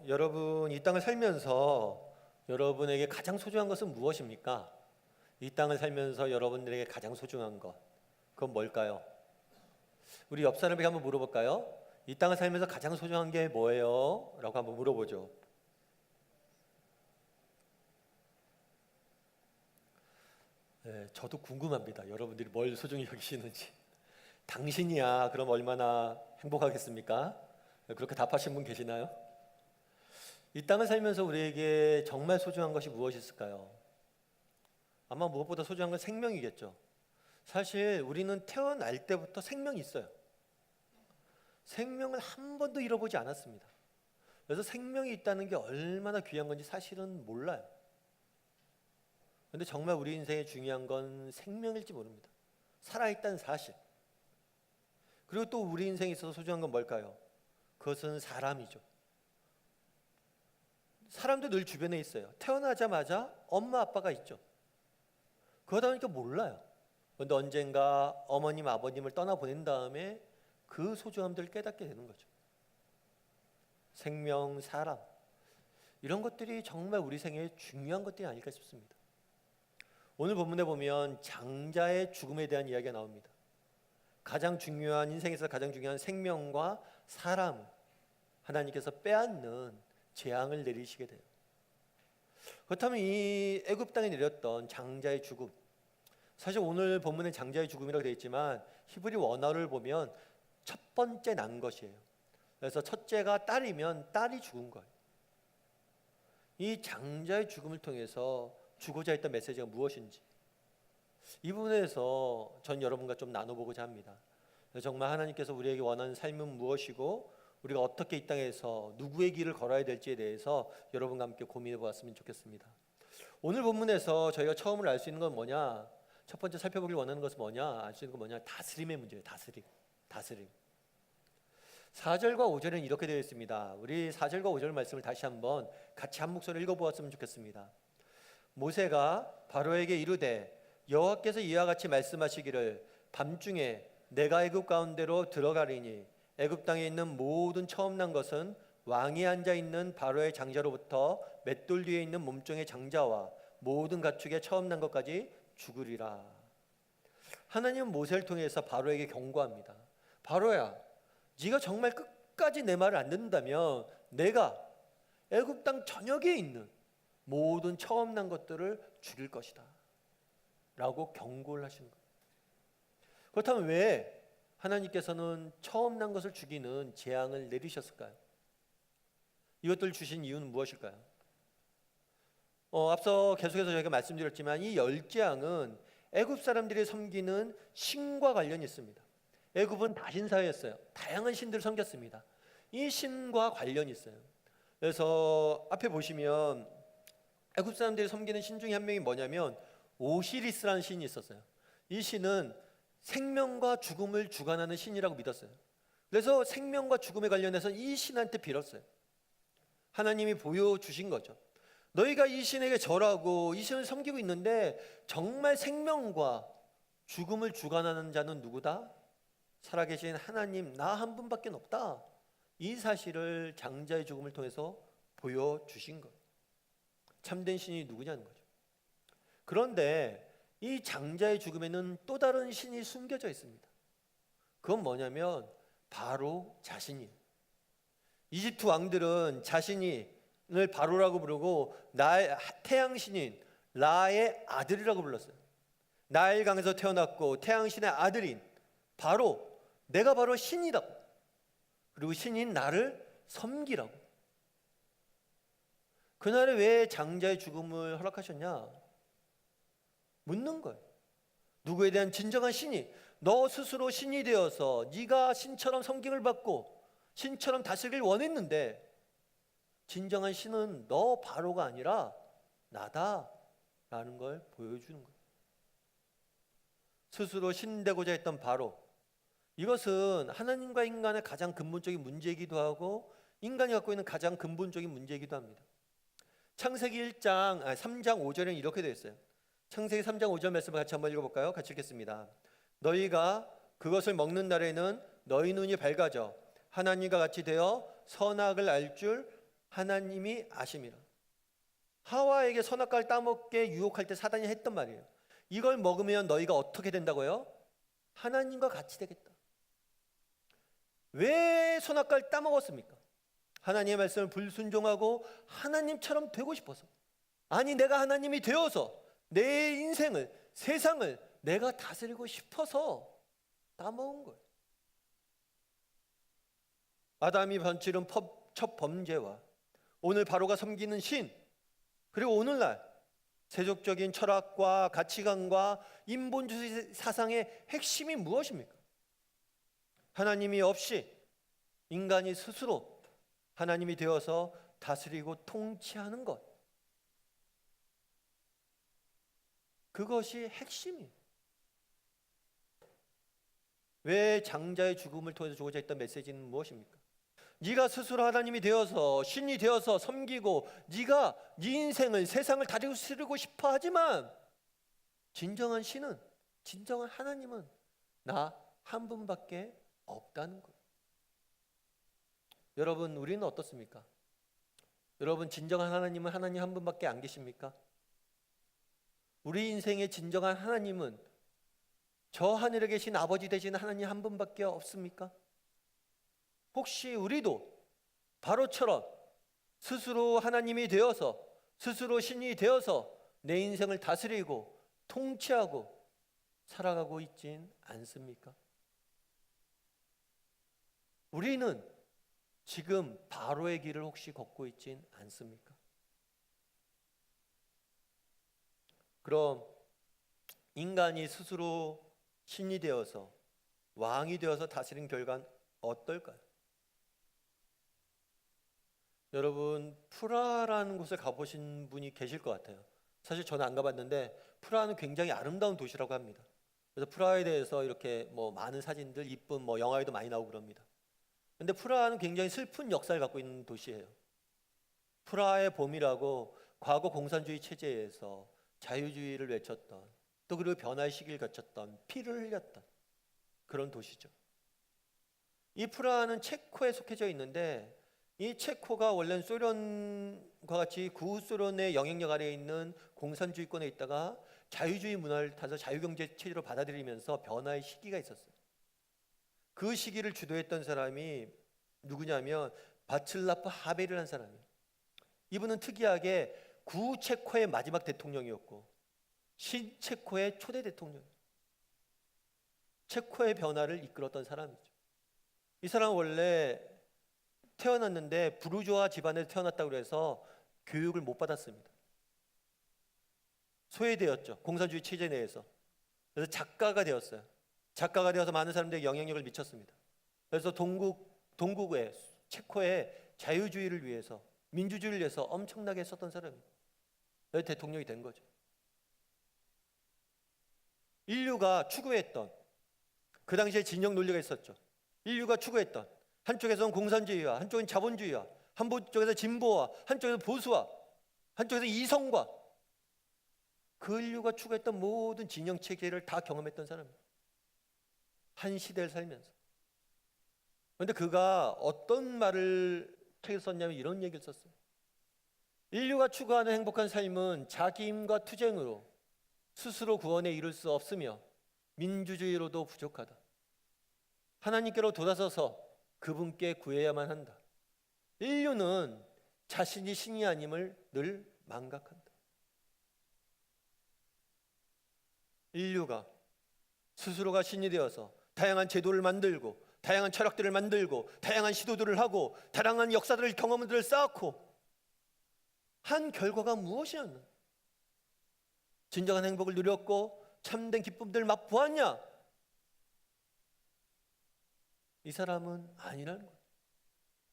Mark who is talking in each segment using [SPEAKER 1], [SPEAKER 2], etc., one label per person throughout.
[SPEAKER 1] 여러분 이 땅을 살면서 여러분에게 가장 소중한 것은 무엇입니까? 이 땅을 살면서 여러분들에게 가장 소중한 것, 그건 뭘까요? 우리 옆 사람에게 한번 물어볼까요? 이 땅을 살면서 가장 소중한 게 뭐예요? 라고 한번 물어보죠. 네, 저도 궁금합니다. 여러분들이 뭘 소중히 여기시는지. 당신이야 그럼 얼마나 행복하겠습니까? 그렇게 답하신 분 계시나요? 이 땅을 살면서 우리에게 정말 소중한 것이 무엇이 있을까요? 아마 무엇보다 소중한 건 생명이겠죠. 사실 우리는 태어날 때부터 생명이 있어요. 생명을 한 번도 잃어보지 않았습니다. 그래서 생명이 있다는 게 얼마나 귀한 건지 사실은 몰라요. 그런데 정말 우리 인생에 중요한 건 생명일지 모릅니다. 살아있다는 사실. 그리고 또 우리 인생에 있어서 소중한 건 뭘까요? 그것은 사람이죠. 사람도 늘 주변에 있어요. 태어나자마자 엄마 아빠가 있죠. 그러다 보니까 몰라요. 그런데 언젠가 어머님 아버님을 떠나보낸 다음에 그 소중함들을 깨닫게 되는 거죠. 생명, 사람, 이런 것들이 정말 우리 생애에 중요한 것들이 아닐까 싶습니다. 오늘 본문에 보면 장자의 죽음에 대한 이야기가 나옵니다. 가장 중요한, 인생에서 가장 중요한 생명과 사람을 하나님께서 빼앗는 재앙을 내리시게 돼요. 그렇다면 이 애굽 땅에 내렸던 장자의 죽음, 사실 오늘 본문에 장자의 죽음이라고 되어 있지만 히브리 원어를 보면 첫 번째 난 것이에요. 그래서 첫째가 딸이면 딸이 죽은 거예요. 이 장자의 죽음을 통해서 주고자 했던 메시지가 무엇인지, 이 부분에서 전 여러분과 좀 나눠보고자 합니다. 정말 하나님께서 우리에게 원하는 삶은 무엇이고 우리가 어떻게 이 땅에서 누구의 길을 걸어야 될지에 대해서 여러분과 함께 고민해 보았으면 좋겠습니다. 오늘 본문에서 저희가 처음으로 알 수 있는 건 뭐냐, 첫 번째 살펴보길 원하는 것은 뭐냐, 알 수 있는 건 뭐냐, 다스림의 문제예요. 다스림. 4절과 5절은 이렇게 되어 있습니다. 우리 4절과 5절 말씀을 다시 한번 같이 한 목소리로 읽어보았으면 좋겠습니다. 모세가 바로에게 이르되 여호와께서 이와 같이 말씀하시기를 밤중에 내가 애굽 가운데로 들어가리니 애굽 땅에 있는 모든 처음 난 것은 왕이 앉아 있는 바로의 장자로부터 맷돌 뒤에 있는 몸종의 장자와 모든 가축의 처음 난 것까지 죽으리라. 하나님은 모세를 통해서 바로에게 경고합니다. 바로야, 네가 정말 끝까지 내 말을 안 듣는다면 내가 애굽 땅 전역에 있는 모든 처음 난 것들을 죽일 것이다 라고 경고를 하시는 거예요. 그렇다면 왜 하나님께서는 처음 난 것을 죽이는 재앙을 내리셨을까요? 이것들 주신 이유는 무엇일까요? 앞서 계속해서 저희가 말씀드렸지만 이 열 재앙은 애굽 사람들이 섬기는 신과 관련이 있습니다. 애굽은 다신사였어요. 다양한 신들을 섬겼습니다. 이 신과 관련이 있어요. 그래서 앞에 보시면 애굽 사람들이 섬기는 신 중에 한 명이 뭐냐면 오시리스라는 신이 있었어요. 이 신은 생명과 죽음을 주관하는 신이라고 믿었어요. 그래서 생명과 죽음에 관련해서 이 신한테 빌었어요. 하나님이 보여주신 거죠. 너희가 이 신에게 절하고 이 신을 섬기고 있는데 정말 생명과 죽음을 주관하는 자는 누구다? 살아계신 하나님 나 한 분밖에 없다. 이 사실을 장자의 죽음을 통해서 보여주신 거예요. 참된 신이 누구냐는 거죠. 그런데 이 장자의 죽음에는 또 다른 신이 숨겨져 있습니다. 그건 뭐냐면 바로 자신이에요. 이집트 왕들은 자신을 바로라고 부르고 나의 태양신인 라의 아들이라고 불렀어요. 나일강에서 태어났고 태양신의 아들인 바로, 내가 바로 신이라고, 그리고 신인 나를 섬기라고. 그날에 왜 장자의 죽음을 허락하셨냐? 묻는 거예요. 누구에 대한 진정한 신이, 너 스스로 신이 되어서 네가 신처럼 섬김을 받고 신처럼 다스리길 원했는데 진정한 신은 너 바로가 아니라 나다라는 걸 보여주는 거예요. 스스로 신 되고자 했던 바로, 이것은 하나님과 인간의 가장 근본적인 문제이기도 하고 인간이 갖고 있는 가장 근본적인 문제이기도 합니다. 창세기 3장 5절에는 이렇게 되어 있어요. 창세기 3장 5절 말씀을 같이 한번 읽어볼까요? 같이 읽겠습니다. 너희가 그것을 먹는 날에는 너희 눈이 밝아져 하나님과 같이 되어 선악을 알 줄 하나님이 아심이라. 하와에게 선악과를 따먹게 유혹할 때 사단이 했던 말이에요. 이걸 먹으면 너희가 어떻게 된다고요? 하나님과 같이 되겠다. 왜 선악과를 따먹었습니까? 하나님의 말씀을 불순종하고 하나님처럼 되고 싶어서. 아니, 내가 하나님이 되어서 내 인생을, 세상을 내가 다스리고 싶어서 따먹은 거예요. 아담이 저지른 첫 범죄와 오늘 바로가 섬기는 신, 그리고 오늘날 세속적인 철학과 가치관과 인본주의 사상의 핵심이 무엇입니까? 하나님이 없이 인간이 스스로 하나님이 되어서 다스리고 통치하는 것, 그것이 핵심이에요. 왜 장자의 죽음을 통해서 주고자 했던 메시지는 무엇입니까? 네가 스스로 하나님이 되어서 신이 되어서 섬기고 네가 네 인생을, 세상을 다스리고 싶어 하지만 진정한 신은, 진정한 하나님은 나 한 분밖에 없다는 거예요. 여러분, 우리는 어떻습니까? 여러분, 진정한 하나님은 하나님 한 분밖에 안 계십니까? 우리 인생의 진정한 하나님은 저 하늘에 계신 아버지 되신 하나님 한 분밖에 없습니까? 혹시 우리도 바로처럼 스스로 하나님이 되어서, 스스로 신이 되어서 내 인생을 다스리고 통치하고 살아가고 있진 않습니까? 우리는 지금 바로의 길을 혹시 걷고 있진 않습니까? 그럼 인간이 스스로 신이 되어서 왕이 되어서 다스린 결과는 어떨까요? 여러분, 프라하라는 곳에 가보신 분이 계실 것 같아요. 사실 저는 안 가봤는데 프라하는 굉장히 아름다운 도시라고 합니다. 그래서 프라하에 대해서 이렇게 많은 사진들, 이쁜 영화에도 많이 나오고 그럽니다. 근데 프라하는 굉장히 슬픈 역사를 갖고 있는 도시예요. 프라하의 봄이라고 과거 공산주의 체제에서 자유주의를 외쳤던, 또 그리고 변화의 시기를 거쳤던, 피를 흘렸던 그런 도시죠. 이 프라하는 체코에 속해져 있는데, 이 체코가 원래는 소련과 같이 구소련의 영향력 아래에 있는 공산주의권에 있다가 자유주의 문화를 타서 자유경제 체제로 받아들이면서 변화의 시기가 있었어요. 그 시기를 주도했던 사람이 누구냐면 바츠라프 하벨이라는 사람이에요. 이분은 특이하게 구체코의 마지막 대통령이었고 신체코의 초대 대통령이에요. 체코의 변화를 이끌었던 사람이죠. 이 사람은 원래 태어났는데 부르주아 집안에서 태어났다고 해서 교육을 못 받았습니다. 소외되었죠. 공산주의 체제 내에서. 그래서 작가가 되었어요. 작가가 되어서 많은 사람들에게 영향력을 미쳤습니다. 그래서 동국의 체코의 자유주의를 위해서, 민주주의를 위해서 엄청나게 썼던 사람이에요. 그래서 대통령이 된 거죠. 인류가 추구했던, 그 당시에 진영 논리가 있었죠. 인류가 추구했던, 한쪽에서는 공산주의와 한쪽은 자본주의와, 한쪽에서 진보와 한쪽에서 보수와 한쪽에서 이성과, 그 인류가 추구했던 모든 진영 체계를 다 경험했던 사람이에요. 한 시대를 살면서. 그런데 그가 어떤 말을 책에 썼냐면 이런 얘기를 썼어요. 인류가 추구하는 행복한 삶은 자기 힘과 투쟁으로 스스로 구원에 이를 수 없으며 민주주의로도 부족하다. 하나님께로 돌아서서 그분께 구해야만 한다. 인류는 자신이 신이 아님을 늘 망각한다. 인류가 스스로가 신이 되어서 다양한 제도를 만들고 다양한 철학들을 만들고 다양한 시도들을 하고 다양한 역사들을, 경험들을 쌓고 한 결과가 무엇이었나? 진정한 행복을 누렸고 참된 기쁨들을 맛보았냐? 이 사람은 아니라는 거예요.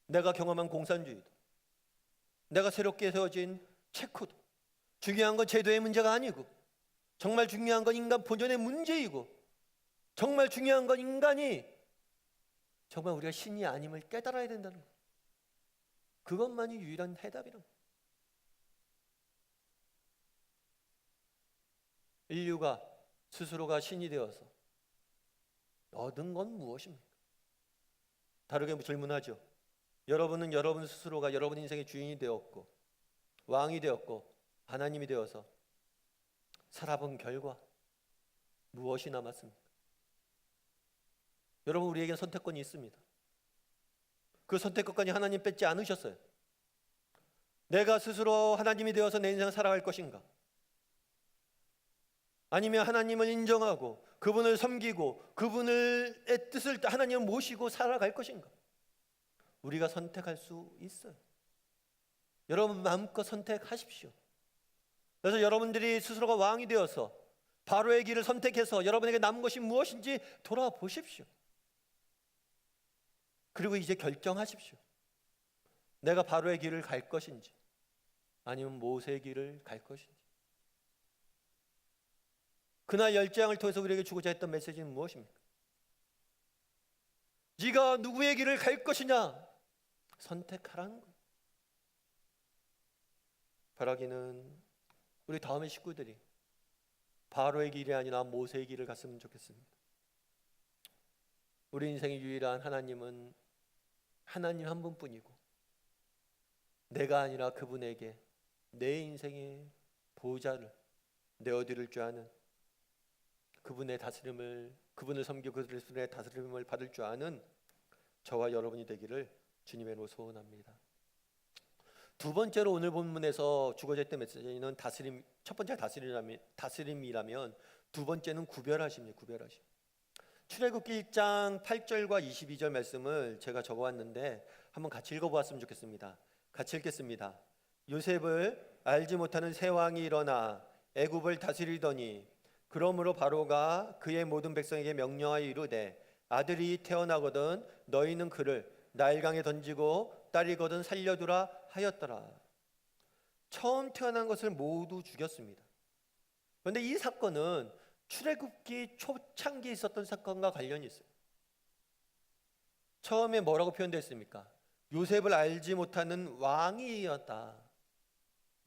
[SPEAKER 1] 내가 경험한 공산주의도, 내가 새롭게 세워진 체코도 중요한 건 제도의 문제가 아니고 정말 중요한 건 인간 본연의 문제이고 정말 중요한 건 인간이 정말 우리가 신이 아님을 깨달아야 된다는 거예요. 그것만이 유일한 해답이라는 거예요. 인류가 스스로가 신이 되어서 얻은 건 무엇입니까? 다르게 질문하죠. 여러분은 여러분 스스로가 여러분 인생의 주인이 되었고 왕이 되었고 하나님이 되어서 살아본 결과 무엇이 남았습니까? 여러분, 우리에게 선택권이 있습니다. 그 선택권까지 하나님 뺏지 않으셨어요. 내가 스스로 하나님이 되어서 내 인생을 살아갈 것인가? 아니면 하나님을 인정하고 그분을 섬기고 그분의 뜻을 하나님을 모시고 살아갈 것인가? 우리가 선택할 수 있어요. 여러분 마음껏 선택하십시오. 그래서 여러분들이 스스로가 왕이 되어서 바로의 길을 선택해서 여러분에게 남은 것이 무엇인지 돌아보십시오. 그리고 이제 결정하십시오. 내가 바로의 길을 갈 것인지 아니면 모세의 길을 갈 것인지. 그날 10장을 통해서 우리에게 주고자 했던 메시지는 무엇입니까? 네가 누구의 길을 갈 것이냐? 선택하라는 거예요. 바라기는 우리 다음의 식구들이 바로의 길이 아니라 모세의 길을 갔으면 좋겠습니다. 우리 인생의 유일한 하나님은 하나님 한 분뿐이고 내가 아니라 그분에게 내 인생의 보호자를 내어드릴 줄 아는, 그분의 다스림을, 그분을 섬기고 그분의 다스림을 받을 줄 아는 저와 여러분이 되기를 주님의 이름으로 소원합니다. 두 번째로 오늘 본문에서 주어져 있던 메시지는 다스림, 첫 번째 다스림이라면 두 번째는 구별하심입니다. 구별하심. 출애굽기 1장 8절과 22절 말씀을 제가 적어왔는데 한번 같이 읽어보았으면 좋겠습니다. 같이 읽겠습니다. 요셉을 알지 못하는 새 왕이 일어나 애굽을 다스리더니 그러므로 바로가 그의 모든 백성에게 명령하여 이르되 아들이 태어나거든 너희는 그를 나일강에 던지고 딸이거든 살려두라 하였더라. 처음 태어난 것을 모두 죽였습니다. 그런데 이 사건은 출애굽기 초창기에 있었던 사건과 관련이 있어요. 처음에 뭐라고 표현됐습니까? 요셉을 알지 못하는 왕이었다.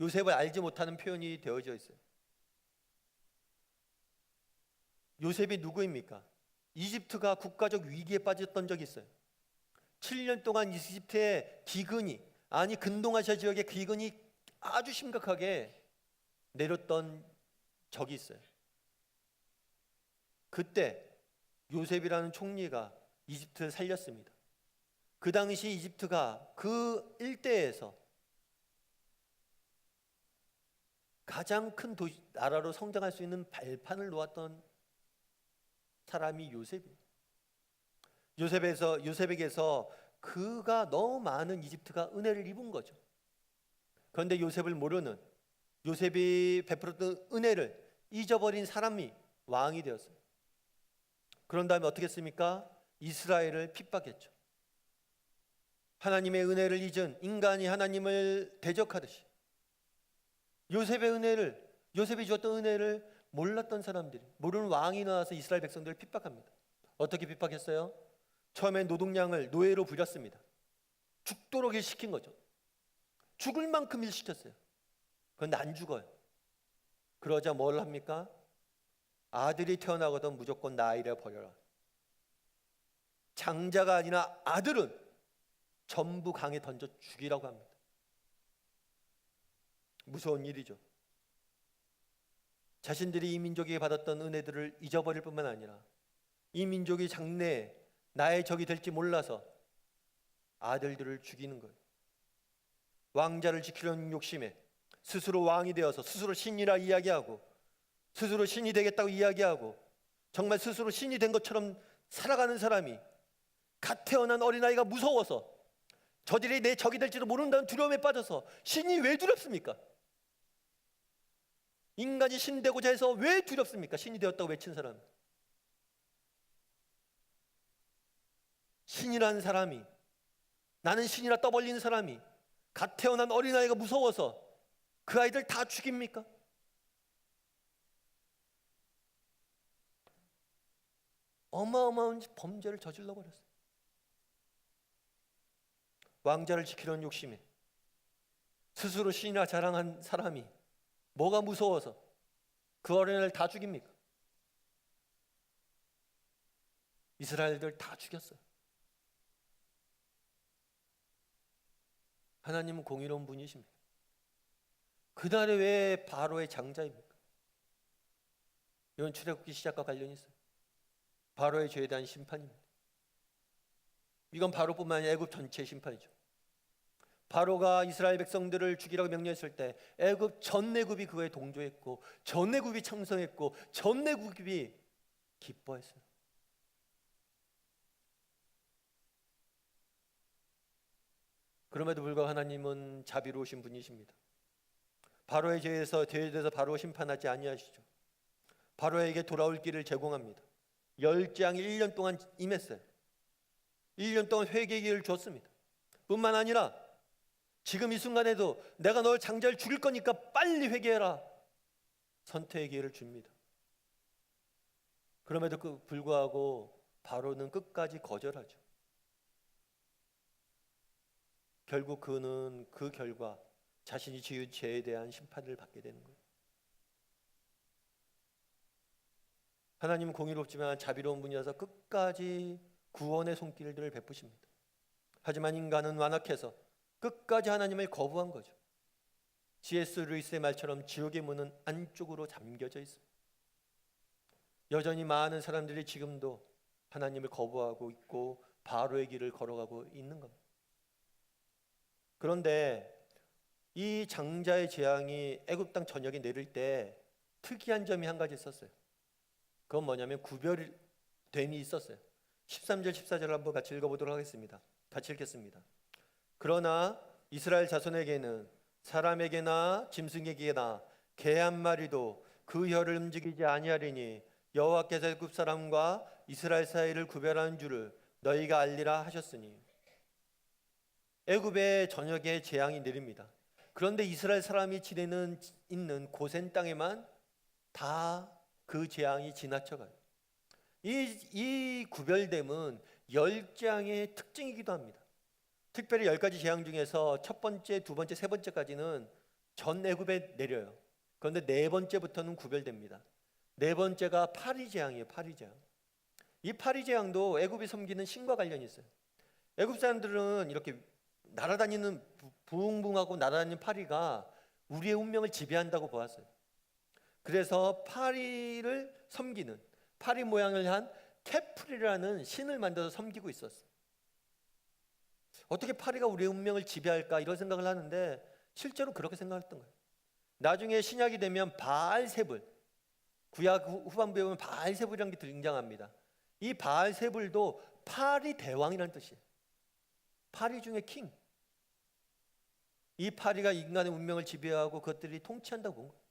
[SPEAKER 1] 요셉을 알지 못하는 표현이 되어져 있어요. 요셉이 누구입니까? 이집트가 국가적 위기에 빠졌던 적이 있어요. 7년 동안 이집트의 기근이, 아니 근동아시아 지역의 기근이 아주 심각하게 내렸던 적이 있어요. 그때 요셉이라는 총리가 이집트를 살렸습니다. 그 당시 이집트가 그 일대에서 가장 큰 나라로 성장할 수 있는 발판을 놓았던 사람이 요셉이에요. 요셉에게서 그가 너무 많은 이집트가 은혜를 입은 거죠. 그런데 요셉을 모르는, 요셉이 베풀었던 은혜를 잊어버린 사람이 왕이 되었어요. 그런 다음에 어떻게 했습니까? 이스라엘을 핍박했죠. 하나님의 은혜를 잊은 인간이 하나님을 대적하듯이 요셉이 주었던 은혜를 몰랐던 사람들이, 모르는 왕이 나와서 이스라엘 백성들을 핍박합니다. 어떻게 핍박했어요? 처음엔 노동량을 노예로 부렸습니다. 죽도록 일시킨 거죠. 죽을 만큼 일시켰어요. 그런데 안 죽어요. 그러자 뭘 합니까? 아들이 태어나거든 무조건 나이를 버려라. 장자가 아니라 아들은 전부 강에 던져 죽이라고 합니다. 무서운 일이죠. 자신들이 이 민족에게 받았던 은혜들을 잊어버릴 뿐만 아니라 이 민족이 장래에 나의 적이 될지 몰라서 아들들을 죽이는 거예요. 왕자를 지키려는 욕심에 스스로 왕이 되어서 스스로 신이라 이야기하고 스스로 신이 되겠다고 이야기하고 정말 스스로 신이 된 것처럼 살아가는 사람이 갓 태어난 어린아이가 무서워서 저들이 내 적이 될지도 모른다는 두려움에 빠져서 신이 왜 두렵습니까? 인간이 신 되고자 해서 왜 두렵습니까? 신이 되었다고 외친 사람. 신이라는 사람이, 나는 신이라 떠벌리는 사람이 갓 태어난 어린아이가 무서워서 그 아이들 다 죽입니까? 어마어마한 범죄를 저질러 버렸어요. 왕자를 지키려는 욕심에 스스로 신이라 자랑한 사람이 뭐가 무서워서 그 어린애를 다 죽입니까? 이스라엘들 다 죽였어요. 하나님은 공의로운 분이십니다. 그날에 왜 바로의 장자입니까? 이건 출애굽기 시작과 관련이 있어요. 바로의 죄에 대한 심판입니다. 이건 바로뿐만 아니라 애굽 전체의 심판이죠. 바로가 이스라엘 백성들을 죽이라고 명령했을 때 애굽 전 애굽이 그거에 동조했고 전 애굽이 찬성했고 전 애굽이 기뻐했어요. 그럼에도 불구하고 하나님은 자비로우신 분이십니다. 바로의 죄에 대해서 바로 심판하지 아니하시죠. 바로에게 돌아올 길을 제공합니다. 열재앙이 1년 동안 임했어요. 1년 동안 회개의 기회를 줬습니다. 뿐만 아니라 지금 이 순간에도 내가 널 장자를 죽일 거니까 빨리 회개해라. 선택의 기회를 줍니다. 그럼에도 불구하고 바로는 끝까지 거절하죠. 결국 그는 그 결과 자신이 지은 죄에 대한 심판을 받게 되는 거예요. 하나님은 공의롭지만 자비로운 분이어서 끝까지 구원의 손길을 베푸십니다. 하지만 인간은 완악해서 끝까지 하나님을 거부한 거죠. C.S. 루이스의 말처럼 지옥의 문은 안쪽으로 잠겨져 있습니다. 여전히 많은 사람들이 지금도 하나님을 거부하고 있고 바로의 길을 걸어가고 있는 겁니다. 그런데 이 장자의 재앙이 애굽 땅 전역에 내릴 때 특이한 점이 한 가지 있었어요. 그건 뭐냐면 구별됨이 있었어요. 13절 14절을 한번 같이 읽어보도록 하겠습니다. 같이 읽겠습니다. 그러나 이스라엘 자손에게는 사람에게나 짐승에게나 개 한 마리도 그 혀를 움직이지 아니하리니 여호와께서 애굽 사람과 이스라엘 사이를 구별하는 줄을 너희가 알리라 하셨으니. 애굽의 전역에 재앙이 내립니다. 그런데 이스라엘 사람이 있는 고센 땅에만 다 그 재앙이 지나쳐가요. 이 구별됨은 열재앙의 특징이기도 합니다. 특별히 10가지 재앙 중에서 첫 번째, 두 번째, 세 번째까지는 전 애굽에 내려요. 그런데 네 번째부터는 구별됩니다. 네 번째가 파리 재앙이에요. 파리 재앙. 이 파리 재앙도 애굽이 섬기는 신과 관련이 있어요. 애굽 사람들은 이렇게 날아다니는 붕붕하고 날아다니는 파리가 우리의 운명을 지배한다고 보았어요. 그래서 파리를 섬기는 파리 모양을 한 케프리라는 신을 만들어서 섬기고 있었어요. 어떻게 파리가 우리의 운명을 지배할까 이런 생각을 하는데 실제로 그렇게 생각했던 거예요. 나중에 신약이 되면 바알세불, 구약 후반부에 보면 바알세불이라는 게 등장합니다. 이 바알세불도 파리 대왕이라는 뜻이에요. 파리 중에 킹. 이 파리가 인간의 운명을 지배하고 그것들이 통치한다고 본 거예요.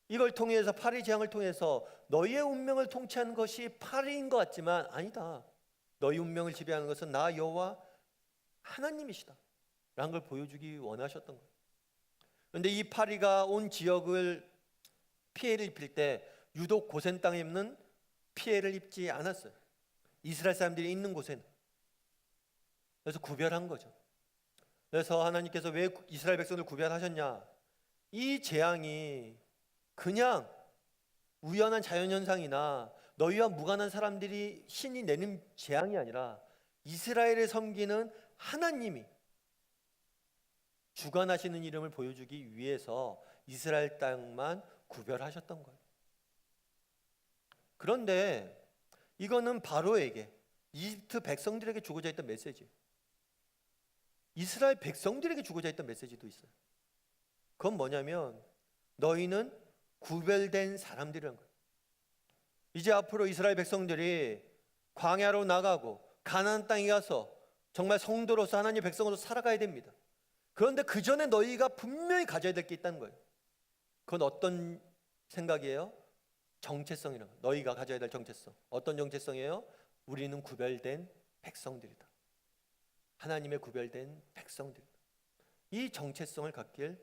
[SPEAKER 1] 이걸 통해서 파리 재앙을 통해서 너희의 운명을 통치하는 것이 파리인 것 같지만 아니다. 너희 운명을 지배하는 것은 나 여호와 하나님이시다 라는 걸 보여주기 원하셨던 거예요. 그런데 이 파리가 온 지역을 피해를 입힐 때 유독 고센 땅에 있는 피해를 입지 않았어요. 이스라엘 사람들이 있는 곳에는. 그래서 구별한 거죠. 그래서 하나님께서 왜 이스라엘 백성을 구별하셨냐? 이 재앙이 그냥 우연한 자연현상이나 너희와 무관한 사람들이 신이 내는 재앙이 아니라 이스라엘을 섬기는 하나님이 주관하시는 이름을 보여주기 위해서 이스라엘 땅만 구별하셨던 거예요. 그런데 이거는 바로에게, 이집트 백성들에게 주고자 했던 메시지예요. 이스라엘 백성들에게 주고자 했던 메시지도 있어요. 그건 뭐냐면 너희는 구별된 사람들이라는 거예요. 이제 앞으로 이스라엘 백성들이 광야로 나가고 가나안 땅에 가서 정말 성도로서 하나님의 백성으로서 살아가야 됩니다. 그런데 그 전에 너희가 분명히 가져야 될 게 있다는 거예요. 그건 어떤 생각이에요? 정체성이라는 거예요. 너희가 가져야 될 정체성. 어떤 정체성이에요? 우리는 구별된 백성들이다. 하나님의 구별된 백성들이다. 이 정체성을 갖길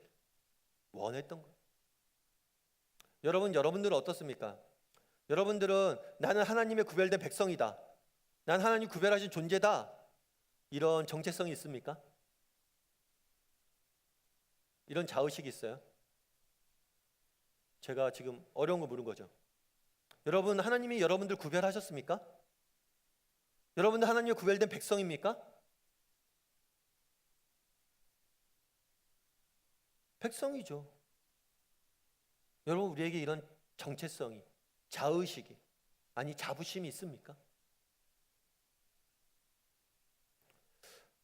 [SPEAKER 1] 원했던 거예요. 여러분들은 어떻습니까? 여러분들은 나는 하나님의 구별된 백성이다. 난 하나님 구별하신 존재다. 이런 정체성이 있습니까? 이런 자의식이 있어요? 제가 지금 어려운 거 물은 거죠. 여러분, 하나님이 여러분들 구별하셨습니까? 여러분들 하나님의 구별된 백성입니까? 백성이죠. 여러분, 우리에게 이런 정체성이, 자의식이, 아니 자부심이 있습니까?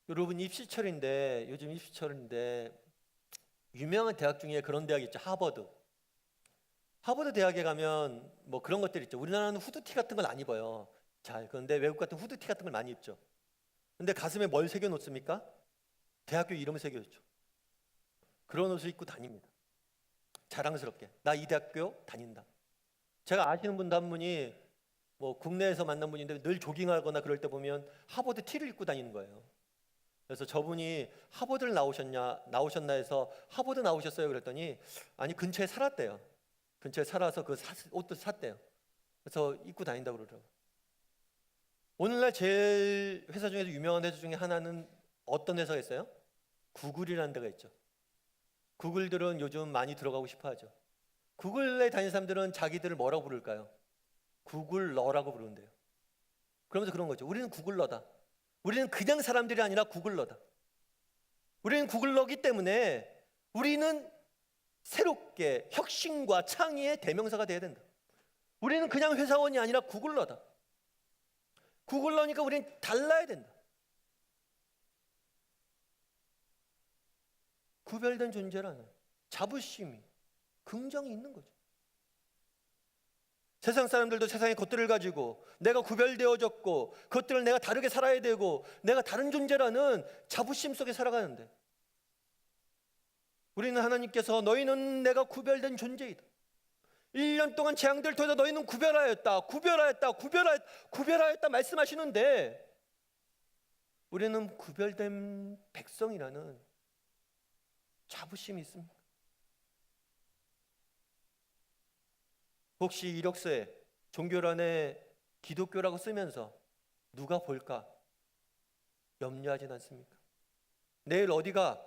[SPEAKER 1] 여러분, 입시철인데, 요즘 입시철인데 유명한 대학 중에 그런 대학이 있죠. 하버드. 하버드 대학에 가면 뭐 그런 것들이 있죠. 우리나라는 후드티 같은 걸 안 입어요. 잘. 그런데 외국 같은 후드티 같은 걸 많이 입죠. 근데 가슴에 뭘 새겨 놓습니까? 대학교 이름을 새겨 놓죠. 그런 옷을 입고 다닙니다. 자랑스럽게. 나 이 대학교 다닌다. 제가 아시는 분도 한 분이 뭐 국내에서 만난 분인데 늘 조깅하거나 그럴 때 보면 하버드 티를 입고 다니는 거예요. 그래서 저분이 하버드를 나오셨나 해서 하버드 나오셨어요 그랬더니 아니 근처에 살았대요. 근처에 살아서 그 옷도 샀대요. 그래서 입고 다닌다고 그러더라고요. 오늘날 제일 회사 중에서 유명한 회사 중에 하나는 어떤 회사가 있어요? 구글이라는 데가 있죠. 구글들은 요즘 많이 들어가고 싶어 하죠. 구글에 다니는 사람들은 자기들을 뭐라고 부를까요? 구글러라고 부르는데요. 그러면서 그런 거죠. 우리는 구글러다. 우리는 그냥 사람들이 아니라 구글러다. 우리는 구글러기 때문에 우리는 새롭게 혁신과 창의의 대명사가 돼야 된다. 우리는 그냥 회사원이 아니라 구글러다. 구글러니까 우리는 달라야 된다. 구별된 존재라는 자부심이, 긍정이 있는 거죠. 세상 사람들도 세상의 것들을 가지고 내가 구별되어졌고 그것들을 내가 다르게 살아야 되고 내가 다른 존재라는 자부심 속에 살아가는데, 우리는 하나님께서 너희는 내가 구별된 존재이다. 1년 동안 재앙들을 통해서 너희는 구별하였다 말씀하시는데, 우리는 구별된 백성이라는 자부심이 있습니다. 혹시 이력서에 종교란에 기독교라고 쓰면서 누가 볼까 염려하진 않습니까? 내일 어디가?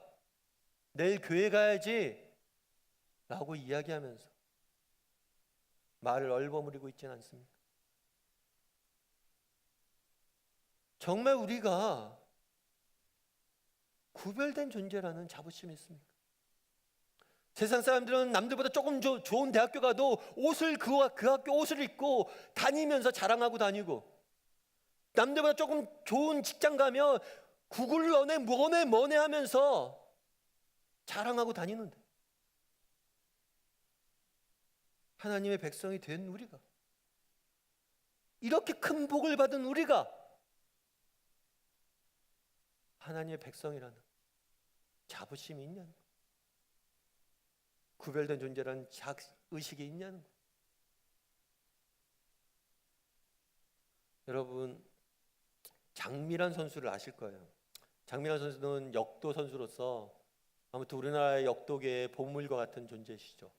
[SPEAKER 1] 내일 교회 가야지 라고 이야기하면서 말을 얼버무리고 있지는 않습니까? 정말 우리가 구별된 존재라는 자부심이 있습니까? 세상 사람들은 남들보다 조금 좋은 대학교 가도 옷을 그 학교 옷을 입고 다니면서 자랑하고 다니고, 남들보다 조금 좋은 직장 가면 구글러네 뭐네 하면서 자랑하고 다니는데, 하나님의 백성이 된 우리가, 이렇게 큰 복을 받은 우리가 하나님의 백성이라는 자부심이 있냐는 거예요. 구별된 존재라는 자의식이 있냐는 거예요. 여러분, 장미란 선수를 아실 거예요. 장미란 선수는 역도 선수로서 아무튼 우리나라의 역도계의 보물과 같은 존재시죠.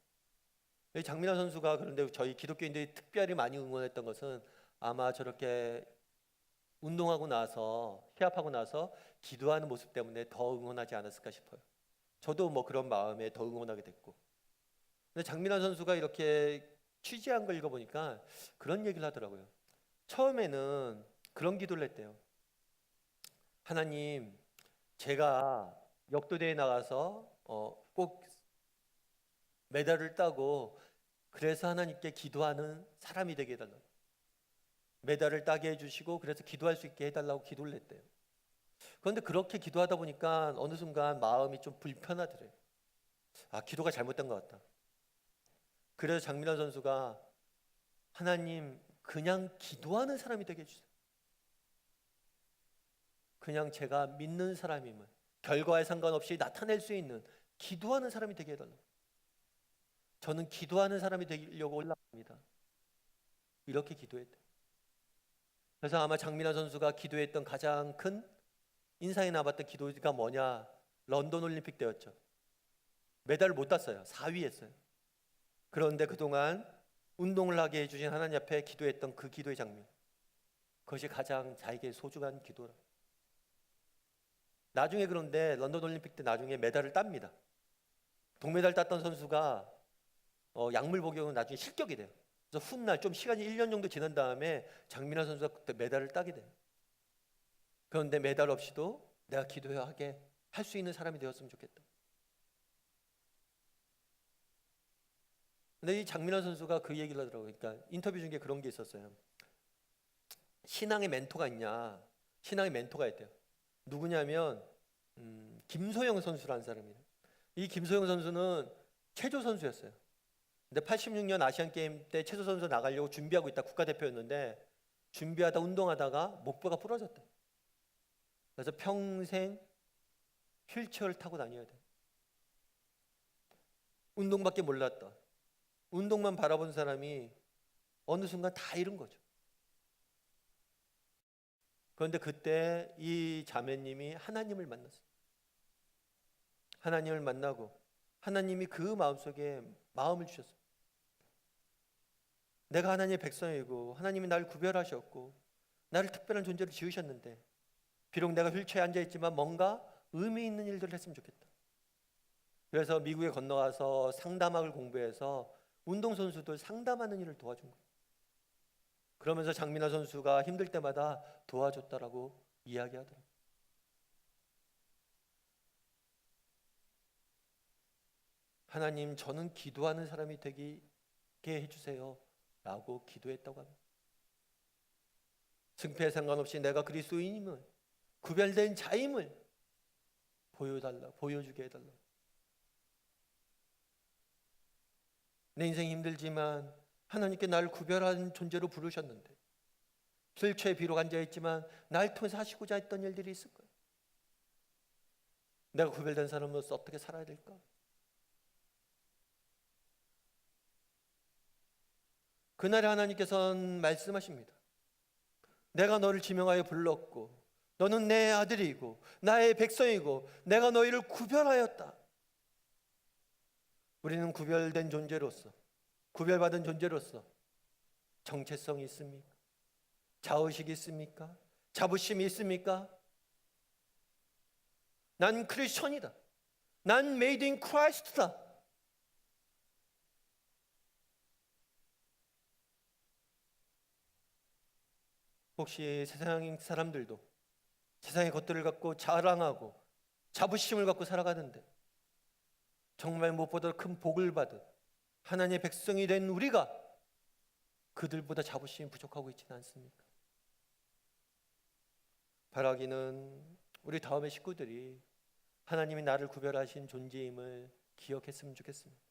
[SPEAKER 1] 장미란 선수가, 그런데 저희 기독교인들이 특별히 많이 응원했던 것은 아마 저렇게 운동하고 나서, 시합하고 나서 기도하는 모습 때문에 더 응원하지 않았을까 싶어요. 저도 뭐 그런 마음에 더 응원하게 됐고. 근데 장민환 선수가 이렇게 취재한 걸 읽어보니까 그런 얘기를 하더라고요. 처음에는 그런 기도를 했대요. 하나님, 제가 역도대회에 나가서 꼭 메달을 따고 그래서 하나님께 기도하는 사람이 되게 해달라고, 메달을 따게 해주시고 그래서 기도할 수 있게 해달라고 기도를 했대요. 그런데 그렇게 기도하다 보니까 어느 순간 마음이 좀 불편하더래요. 아, 기도가 잘못된 것 같다. 그래서 장민환 선수가 하나님, 그냥 기도하는 사람이 되게 해주세요. 그냥 제가 믿는 사람임을 결과에 상관없이 나타낼 수 있는 기도하는 사람이 되게 해달라고. 저는 기도하는 사람이 되려고 올라갑니다. 이렇게 기도했대요. 그래서 아마 장민환 선수가 기도했던 가장 큰 인상이 남았던 기도가 뭐냐, 런던 올림픽 때였죠. 메달을 못 땄어요. 4위 했어요. 그런데 그동안 운동을 하게 해주신 하나님 앞에 기도했던 그 기도의 장면, 그것이 가장 자기에게 소중한 기도라. 나중에, 그런데 런던 올림픽 때 나중에 메달을 땁니다. 동메달 땄던 선수가 약물 복용은 나중에 실격이 돼요. 그래서 훗날 좀 시간이 1년 정도 지난 다음에 장민환 선수가 그때 메달을 따게 돼요. 그런데 메달 없이도 내가 기도하게 할 수 있는 사람이 되었으면 좋겠다. 근데 이 장민환 선수가 그 얘기를 하더라고요. 그러니까 인터뷰 중에 그런 게 있었어요. 신앙의 멘토가 있냐? 신앙의 멘토가 있대요. 누구냐면 김소영 선수라는 사람이에요. 이 김소영 선수는 체조 선수였어요. 근데 86년 아시안 게임 때 체조 선수 나가려고 준비하고 있다 국가대표였는데 준비하다 운동하다가 목뼈가 부러졌대. 그래서 평생 휠체어를 타고 다녀야 돼. 운동밖에 몰랐다. 운동만 바라본 사람이 어느 순간 다 잃은 거죠. 그런데 그때 이 자매님이 하나님을 만났어요. 하나님을 만나고 하나님이 그 마음속에 마음을 주셨어요. 내가 하나님의 백성이고 하나님이 나를 구별하셨고 나를 특별한 존재로 지으셨는데 비록 내가 휠체어에 앉아있지만 뭔가 의미 있는 일들을 했으면 좋겠다. 그래서 미국에 건너가서 상담학을 공부해서 운동선수들 상담하는 일을 도와준 거예요. 그러면서 장민아 선수가 힘들 때마다 도와줬다라고 이야기하더라고요. 하나님, 저는 기도하는 사람이 되게 해주세요 라고 기도했다고 합니다. 승패에 상관없이 내가 그리스도인임을, 구별된 자임을 보여주게 해달라. 내 인생이 힘들지만 하나님께 나를 구별한 존재로 부르셨는데 휠체어에 비록 앉아있지만 날 통해서 하시고자 했던 일들이 있을 거예요. 내가 구별된 사람으로서 어떻게 살아야 될까? 그날에 하나님께서는 말씀하십니다. 내가 너를 지명하여 불렀고 너는 내 아들이고 나의 백성이고 내가 너희를 구별하였다. 우리는 구별된 존재로서, 구별받은 존재로서 정체성이 있습니까? 자의식이 있습니까? 자부심이 있습니까? 난 크리스천이다. 난 made in Christ다. 혹시 세상 사람들도 세상의 것들을 갖고 자랑하고 자부심을 갖고 살아가는데 정말 무엇보다 큰 복을 받은 하나님의 백성이 된 우리가 그들보다 자부심이 부족하고 있지는 않습니까? 바라기는 우리 다음의 식구들이 하나님이 나를 구별하신 존재임을 기억했으면 좋겠습니다.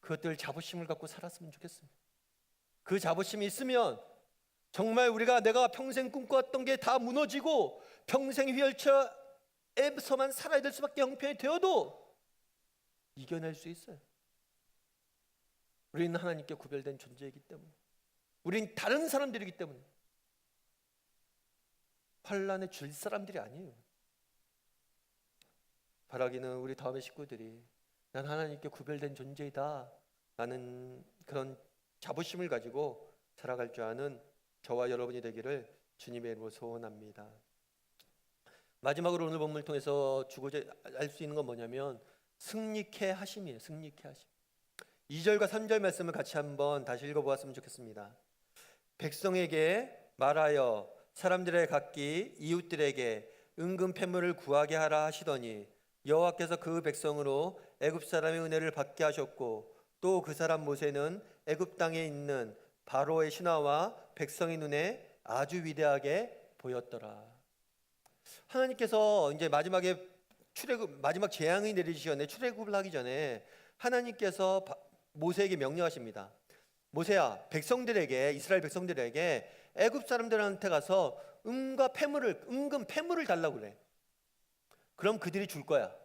[SPEAKER 1] 그것들 자부심을 갖고 살았으면 좋겠습니다. 그 자부심이 있으면 정말 내가 평생 꿈꿔왔던 게 다 무너지고 평생 휠체어에서만 살아야 될 수밖에 형편이 되어도 이겨낼 수 있어요. 우리는 하나님께 구별된 존재이기 때문에, 우린 다른 사람들이기 때문에 환란에 줄 사람들이 아니에요. 바라기는 우리 다음의 식구들이 난 하나님께 구별된 존재이다 라는 그런 자부심을 가지고 살아갈 줄 아는 저와 여러분이 되기를 주님의 이름으로 소원합니다. 마지막으로 오늘 본문을 통해서 주고자 알 수 있는 건 뭐냐면 승리케 하심이에요. 승리케 하심. 2절과 3절 말씀을 같이 한번 다시 읽어보았으면 좋겠습니다. 백성에게 말하여 사람들의 각기 이웃들에게 은금 패물을 구하게 하라 하시더니 여호와께서 그 백성으로 애굽 사람의 은혜를 받게 하셨고 또 그 사람 모세는 애굽 땅에 있는 바로의 신하와 백성의 눈에 아주 위대하게 보였더라. 하나님께서 이제 마지막에 마지막 재앙이 내리시는데 출애굽을 하기 전에 하나님께서 모세에게 명령하십니다. 모세야, 이스라엘 백성들에게 애굽 사람들한테 가서 은금 패물을 달라고 그래. 그럼 그들이 줄 거야.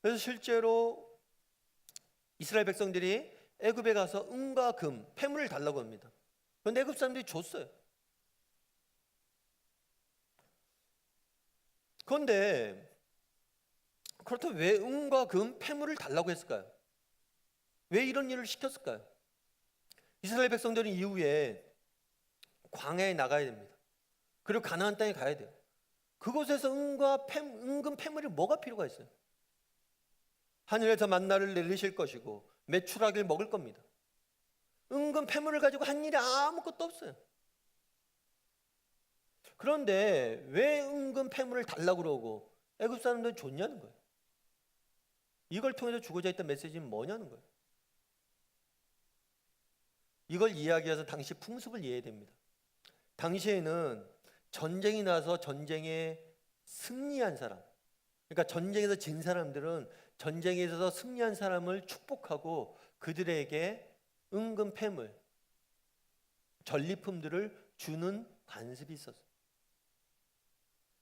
[SPEAKER 1] 그래서 실제로 이스라엘 백성들이 애굽에 가서 은과 금, 패물을 달라고 합니다. 그런데 애굽 사람들이 줬어요. 그런데 그렇다면 왜 은과 금, 패물을 달라고 했을까요? 왜 이런 일을 시켰을까요? 이스라엘 백성들은 이후에 광야에 나가야 됩니다. 그리고 가나안 땅에 가야 돼요. 그곳에서 은금 패물이 뭐가 필요가 있어요? 하늘에서 만나를 내리실 것이고 메추라기를 먹을 겁니다. 은금 패물을 가지고 한 일이 아무것도 없어요. 그런데 왜 은금 패물을 달라고 그러고 애굽 사람들은 줬냐는 거예요. 이걸 통해서 주고자 했던 메시지는 뭐냐는 거예요. 이걸 이야기해서 당시 풍습을 이해해야 됩니다. 당시에는 전쟁이 나서 전쟁에 승리한 사람, 그러니까 전쟁에서 진 사람들은 전쟁에 있어서 승리한 사람을 축복하고 그들에게 은금 폐물, 전리품들을 주는 관습이 있었어요.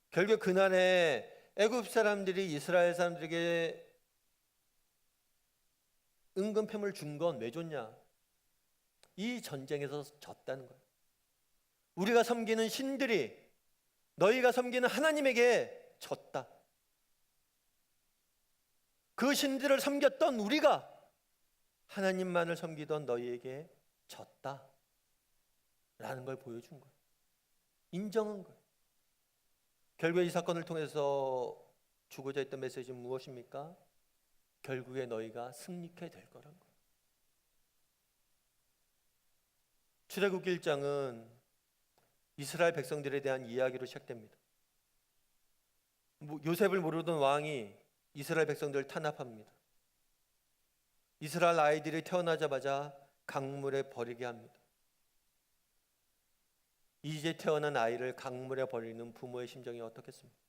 [SPEAKER 1] 결국 그날에 애굽 사람들이 이스라엘 사람들에게 은금 폐물을 준 건 왜 줬냐? 이 전쟁에서 졌다는 거예요. 우리가 섬기는 신들이 너희가 섬기는 하나님에게 졌다. 그 신들을 섬겼던 우리가 하나님만을 섬기던 너희에게 졌다 라는 걸 보여준 거예요. 인정한 거예요. 결국에 이 사건을 통해서 주고자 했던 메시지는 무엇입니까? 결국에 너희가 승리케 될 거란 거예요. 출애굽기 1장은 이스라엘 백성들에 대한 이야기로 시작됩니다. 요셉을 모르던 왕이 이스라엘 백성들을 탄압합니다. 이스라엘 아이들이 태어나자마자 강물에 버리게 합니다. 이제 태어난 아이를 강물에 버리는 부모의 심정이 어떻겠습니까?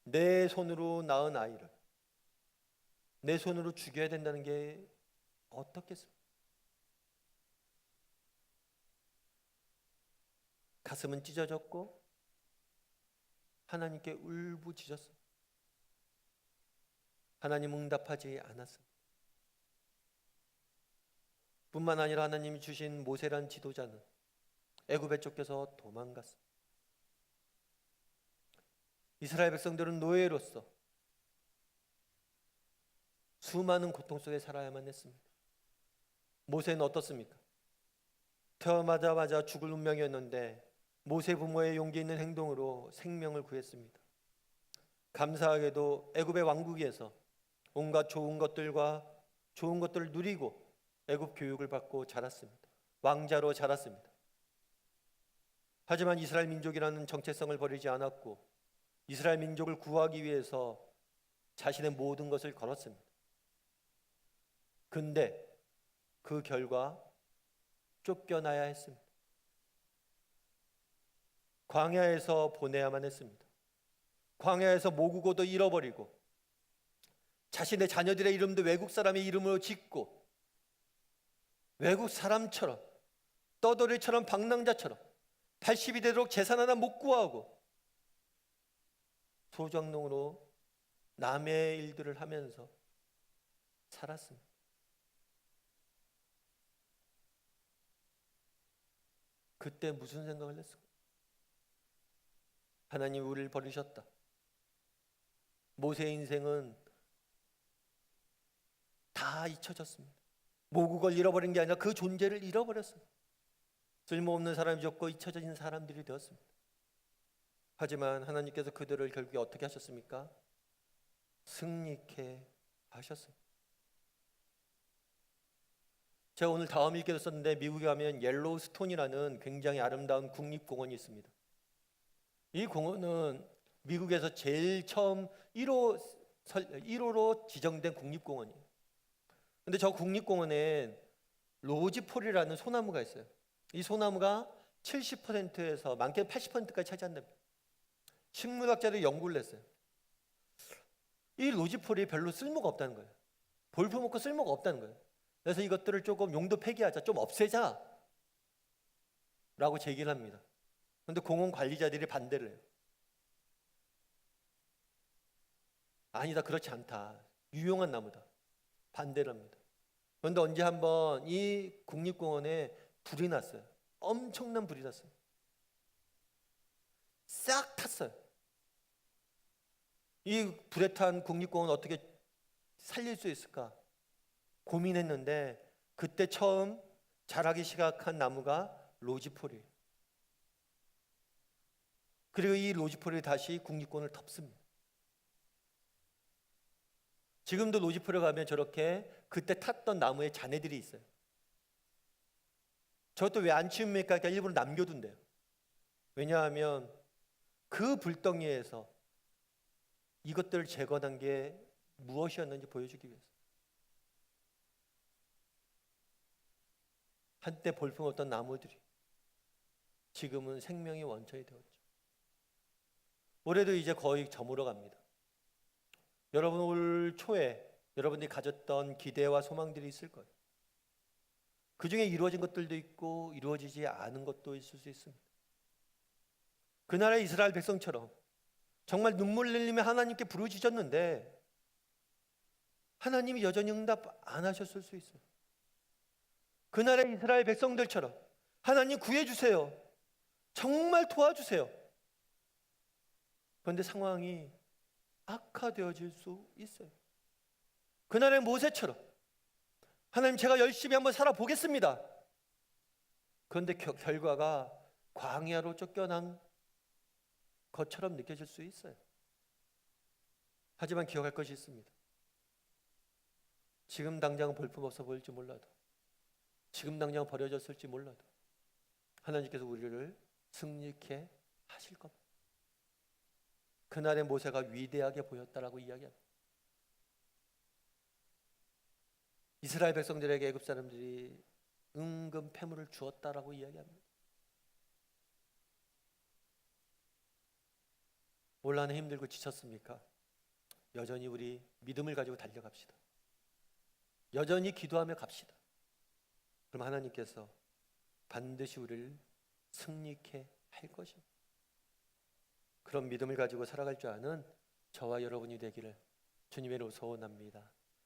[SPEAKER 1] 내 손으로 낳은 아이를 내 손으로 죽여야 된다는 게 어떻겠습니까? 가슴은 찢어졌고 하나님께 울부짖었습니다. 하나님 응답하지 않았습니다. 뿐만 아니라 하나님이 주신 모세란 지도자는 애굽에 쫓겨서 도망갔습니다. 이스라엘 백성들은 노예로서 수많은 고통 속에 살아야만 했습니다. 모세는 어떻습니까? 태어나자마자 죽을 운명이었는데 모세 부모의 용기 있는 행동으로 생명을 구했습니다. 감사하게도 애굽의 왕국에서 온갖 좋은 것들과 좋은 것들을 누리고 애굽 교육을 받고 자랐습니다. 왕자로 자랐습니다. 하지만 이스라엘 민족이라는 정체성을 버리지 않았고 이스라엘 민족을 구하기 위해서 자신의 모든 것을 걸었습니다. 근데 그 결과 쫓겨나야 했습니다. 광야에서 보내야만 했습니다. 광야에서 모국어도 잃어버리고 자신의 자녀들의 이름도 외국 사람의 이름으로 짓고 외국 사람처럼 떠돌이처럼 방랑자처럼 80이 되도록 재산 하나 못 구하고 소장농으로 남의 일들을 하면서 살았습니다. 그때 무슨 생각을 했을까? 하나님 우리를 버리셨다. 모세의 인생은 다 잊혀졌습니다. 모국을 잃어버린 게 아니라 그 존재를 잃어버렸습니다. 쓸모없는 사람이 되었고 잊혀진 사람들이 되었습니다. 하지만 하나님께서 그들을 결국에 어떻게 하셨습니까? 승리케 하셨습니다. 제가 오늘 다음 읽기도 썼는데 미국에 가면 옐로우스톤이라는 굉장히 아름다운 국립공원이 있습니다. 이 공원은 미국에서 제일 처음 1호로 지정된 국립공원이에요. 근데 저 국립공원엔 로지폴이라는 소나무가 있어요. 이 소나무가 70%에서 많게는 80%까지 차지한답니다. 식물학자들이 연구를 했어요. 이 로지폴이 별로 쓸모가 없다는 거예요. 볼품없고 쓸모가 없다는 거예요. 그래서 이것들을 조금 용도 폐기하자, 좀 없애자 라고 제기를 합니다. 그런데 공원 관리자들이 반대를 해요. 아니다, 그렇지 않다. 유용한 나무다. 반대를 합니다. 그런데 언제 한번 이 국립공원에 불이 났어요. 엄청난 불이 났어요. 싹 탔어요. 이 불에 탄 국립공원 어떻게 살릴 수 있을까 고민했는데 그때 처음 자라기 시작한 나무가 로지폴이에요. 그리고 이 로지폴이 다시 국립공원을 덮습니다. 지금도 로지폴에 가면 저렇게 그때 탔던 나무에 잔해들이 있어요. 저것도 왜 안 치웁니까? 그러니까 일부러 남겨둔대요. 왜냐하면 그 불덩이에서 이것들을 재건한 게 무엇이었는지 보여주기 위해서. 한때 볼품없던 나무들이 지금은 생명의 원천이 되었죠. 올해도 이제 거의 저물어 갑니다. 여러분 올 초에 여러분들이 가졌던 기대와 소망들이 있을 거예요. 그 중에 이루어진 것들도 있고 이루어지지 않은 것도 있을 수 있습니다. 그 나라 이스라엘 백성처럼 정말 눈물 흘리며 하나님께 부르짖었는데 하나님이 여전히 응답 안 하셨을 수 있어요. 그 나라의 이스라엘 백성들처럼 하나님 구해주세요. 정말 도와주세요. 그런데 상황이 악화되어질 수 있어요. 그 나라의 모세처럼 하나님 제가 열심히 한번 살아보겠습니다. 그런데 결과가 광야로 쫓겨난 것처럼 느껴질 수 있어요. 하지만 기억할 것이 있습니다. 지금 당장 볼품없어 보일지 몰라도, 지금 당장 버려졌을지 몰라도 하나님께서 우리를 승리케 하실 겁니다. 그날의 모세가 위대하게 보였다라고 이야기합니다. 이스라엘 백성들에게 애굽 사람들이 은근 패물을 주었다라고 이야기합니다. 올한해 힘들고 지쳤습니까? 여전히 우리 믿음을 가지고 달려갑시다. 여전히 기도하며 갑시다. 그럼 하나님께서 반드시 우리를 승리케 할 것입니다. 그런 믿음을 가지고 살아갈 줄 아는 저와 여러분이 되기를 주님의 이름으로 소원합니다.